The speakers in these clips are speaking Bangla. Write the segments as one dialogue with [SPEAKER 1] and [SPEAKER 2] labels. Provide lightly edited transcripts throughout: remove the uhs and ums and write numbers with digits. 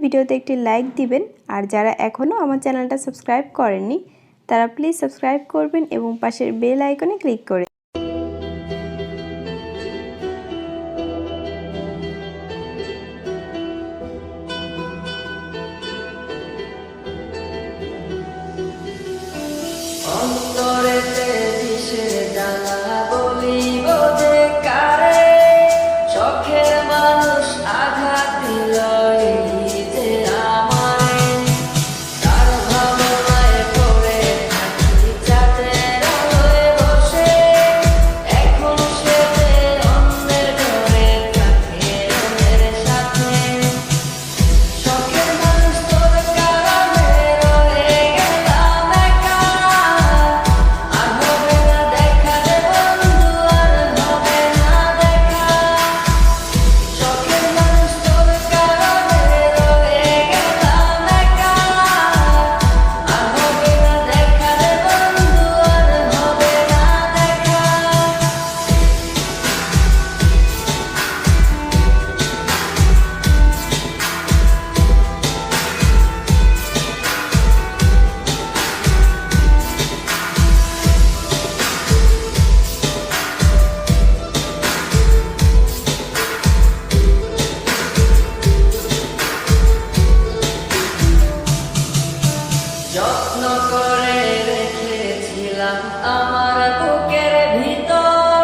[SPEAKER 1] ভিডিওতে একটি লাইক দিবেন। আর যারা এখনও আমার চ্যানেলটা সাবস্ক্রাইব করেননি তারা প্লিজ সাবস্ক্রাইব করবেন এবং পাশের বেল আইকনে ক্লিক করে
[SPEAKER 2] অন্তরেতে দিশে জ্বালা বলিব যে কারে চোখের মানুষ আঘাত দিল যে আমারে তার ভাবনায় পড়ে থাকি চাঁদের আলোয় বসে এখন সে যে অন্যের ঘরে থাকে অন্যের সাথে চোখের মানুষ তোর কারণে রয়ে গেলাম একা আর হবে না দেখা রে বন্ধু আর হবে না দেখা চোখের মানুষ তোর কারণে রয়ে গেলাম একা আর হবে না দেখা রে বন্ধু আর হবে না দেখা যত্ন করে রেখেছিলাম আমার বুকের ভিতর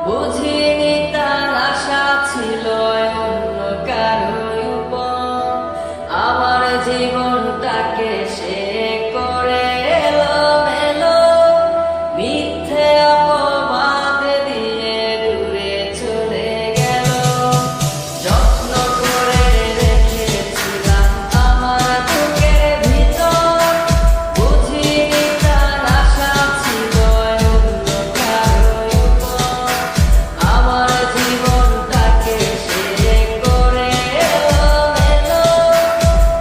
[SPEAKER 2] বুঝিনি তার আশা ছিল অন্য কারোর উপর আমার জীবনটাকে সে করে এলোমেলো মিথ্যে অপবাদ দিয়ে দূরে চলে গেল যত্ন করে রেখেছিলাম আমার বুকের ভিতর বুঝিনি তার আশা ছিল অন্য কারোর উপর আমার জীবনটাকে সে করে এলোমেলো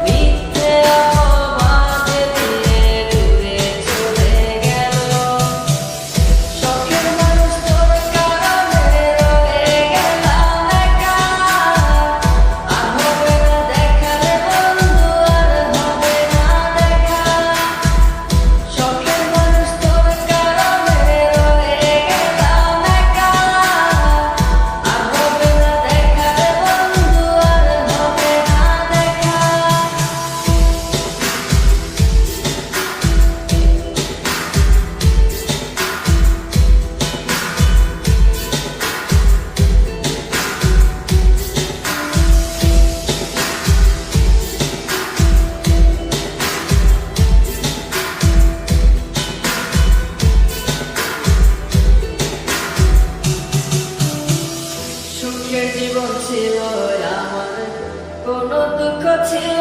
[SPEAKER 2] মিথ্যে অপবাদ দিয়ে দূরে চলে গেল শখের মানুষ তোর কারণে রয়ে গেলাম একা আর হবে না দেখা রে বন্ধু আর হবে না দেখা শখের মানুষ তোর কারণে রয়ে গেলাম একা আর হবে না দেখা রে বন্ধু আর হবে না দেখা সুখের জীবন ছিল আমার কোনো দুঃখ ছিল